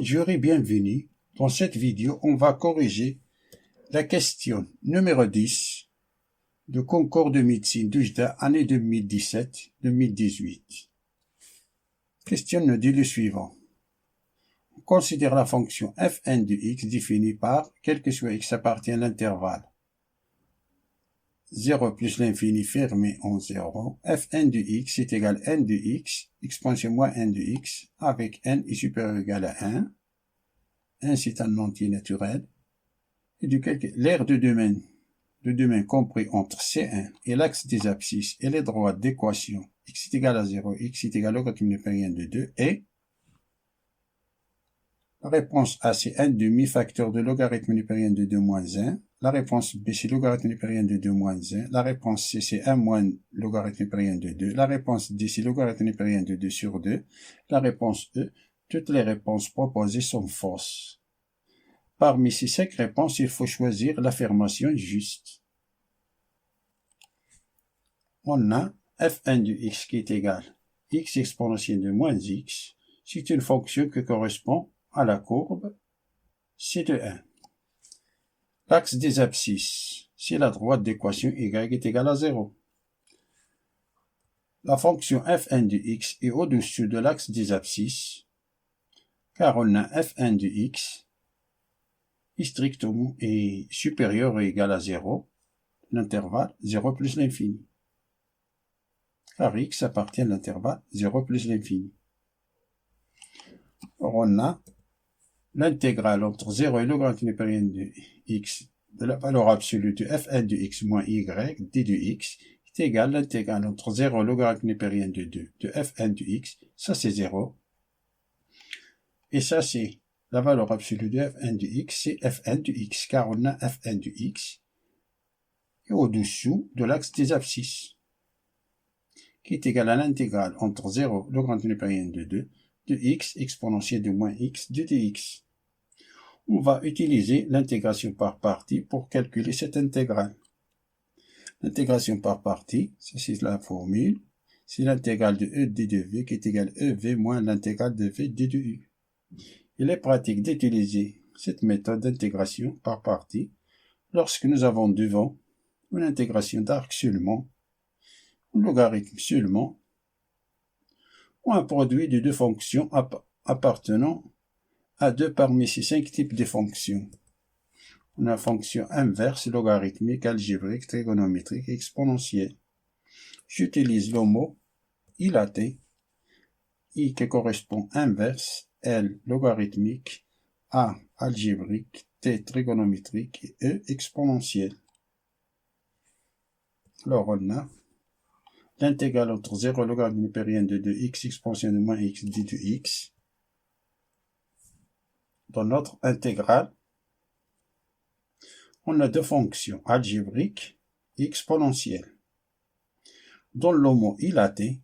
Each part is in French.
Bonjour et bienvenue. Dans cette vidéo, on va corriger la question numéro 10 de concours de médecine d'UJDA année 2017-2018. Question nous dit le suivant. On considère la fonction fn de x définie par, quel que soit x appartient à l'intervalle 0 plus l'infini fermé en 0, fn de x est égal à n de x, exponentielle moins n de x, avec n est supérieur ou égal à 1. 1 c'est un entier naturel, et duquel l'aire de domaine compris entre C1 et l'axe des abscisses et les droites d'équation x est égal à 0, x est égal au logarithme népérien de 2, et la réponse A c'est 1 demi-facteur de logarithme népérien de 2 moins 1. La réponse B, c'est logarithme népérien de 2 moins 1. La réponse C, c'est 1 moins logarithme népérien de 2. La réponse D, c'est logarithme népérien de 2 sur 2. La réponse E, toutes les réponses proposées sont fausses. Parmi ces 5 réponses, il faut choisir l'affirmation juste. On a fn de x qui est égal à x exponentielle de moins x. C'est une fonction qui correspond à la courbe C de 1. L'axe des abscisses, c'est la droite d'équation y est égale à 0. La fonction fn de x est au-dessus de l'axe des abscisses, car on a fn de x est strictement supérieur ou égal à 0, l'intervalle 0 plus l'infini, car x appartient à l'intervalle 0 plus l'infini. On a l'intégrale entre 0 et le logarithme népérien de x de la valeur absolue de fn de x moins y d de x est égal à l'intégrale entre 0 et le logarithme népérien de 2 de fn de x, ça c'est 0, et ça c'est la valeur absolue de fn de x, c'est fn de x, car on a fn de x et au-dessous de l'axe des abscisses, qui est égal à l'intégrale entre 0 et le logarithme népérien de 2 de x exponentielle de moins x de dx. On va utiliser l'intégration par partie pour calculer cette intégrale. L'intégration par partie, c'est la formule, c'est l'intégrale de e d de v qui est égal à ev moins l'intégrale de v d de u. Il est pratique d'utiliser cette méthode d'intégration par partie lorsque nous avons devant une intégration d'arc seulement, un logarithme seulement, ou un produit de deux fonctions appartenant à deux parmi ces 5 types de fonctions. On a fonction inverse, logarithmique, algébrique, trigonométrique, exponentielle. J'utilise le mot ilatée, I qui correspond inverse, L logarithmique, A algébrique, T trigonométrique et E exponentielle. Alors on a l'intégrale entre 0 et le logarithme népérien de 2x exponentielle de moins x d de x. Dans notre intégrale, on a deux fonctions, algébriques et exponentielles. Dans le mot ilatée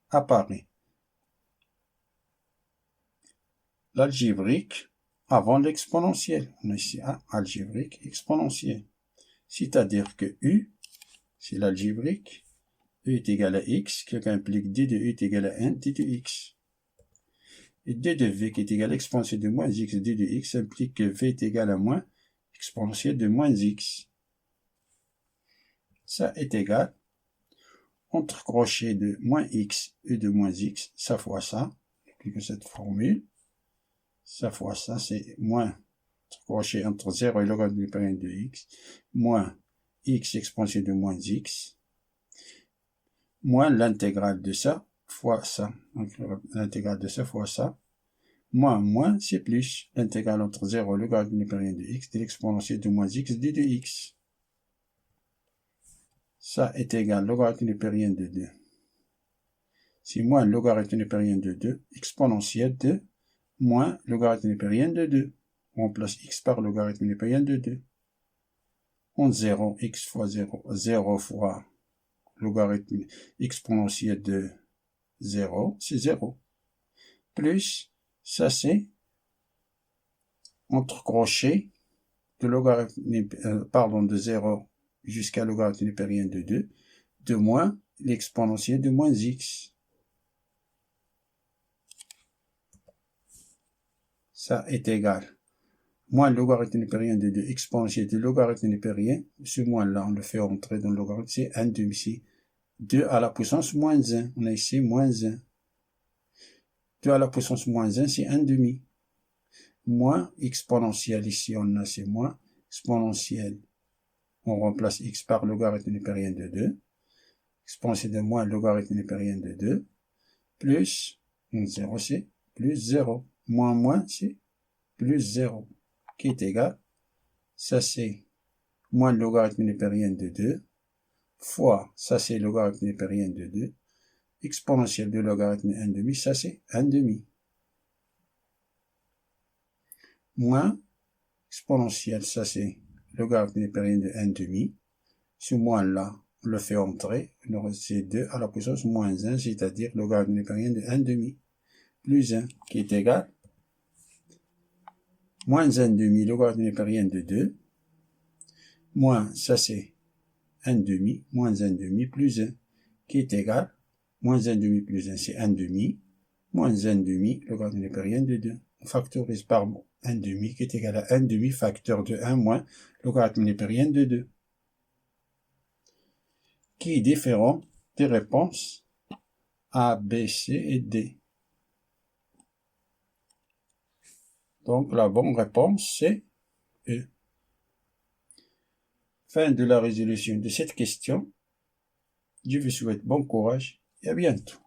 apparaît l'algébrique avant l'exponentielle. On a ici A, algébrique, exponentielle. C'est-à-dire que U, c'est l'algébrique, E est égal à X, qui implique D de U est égal à 1, D de X. Et D de V qui est égal à exponentielle de moins X, D de X, implique que V est égal à moins exponentielle de moins X. Ça est égal, entre crochet de moins X et de moins X, ça fois ça, applique cette formule, ça fois ça, c'est moins crochet entre 0 et le logarithme népérien de X, moins X exponentielle de moins X, moins l'intégrale de ça fois ça, donc l'intégrale de ça fois ça, moins c'est plus l'intégrale entre 0 et le logarithme népérien de X de l'exponentielle de moins X d de X. Ça est égal au logarithme népérien de 2. C'est moins le logarithme népérien de 2 exponentielle de moins le logarithme népérien de 2. On remplace x par le logarithme népérien de 2. En 0, x fois 0, 0 fois logarithme exponentiel de 0, c'est 0. Plus, ça c'est entre crochets de logarithme, de 0 jusqu'à logarithme népérien de 2, de moins l'exponentiel de moins x. ça est égal. Moins le logarithme népérien de 2 exponentiel du logarithme népérien, ce moins-là, on le fait entrer dans le logarithme, c'est 1 demi ici. 2 à la puissance moins 1, on a ici moins 1. 2 à la puissance moins 1, c'est 1 demi. Moins exponentiel, ici on a c'est moins exponentiel. On remplace x par logarithme népérien de 2. Exponentiel de moins logarithme népérien de 2. Plus 0, c'est plus 0. Moins, c'est plus 0. Qui est égal, ça c'est moins le logarithme népérien de 2, fois, ça c'est le logarithme népérien de 2, exponentiel de logarithme 1 demi, ça c'est 1 demi. Moins, exponentiel, ça c'est logarithme népérien de 1 demi. Ce moins là, on le fait entrer, c'est 2 à la puissance moins 1, c'est-à-dire logarithme népérien de 1 demi, plus 1, qui est égal, moins 1 demi, logarithme népérien de 2, moins, ça c'est 1 demi, moins 1 demi, plus 1, qui est égal, moins 1 demi plus 1, c'est 1 demi, moins 1 demi, logarithme népérien de 2. On factorise par 1 demi, qui est égal à 1 demi facteur de 1 moins logarithme népérien de 2. Qui est différent des réponses A, B, C et D. Donc la bonne réponse, c'est E. Fin de la résolution de cette question. Je vous souhaite bon courage et à bientôt.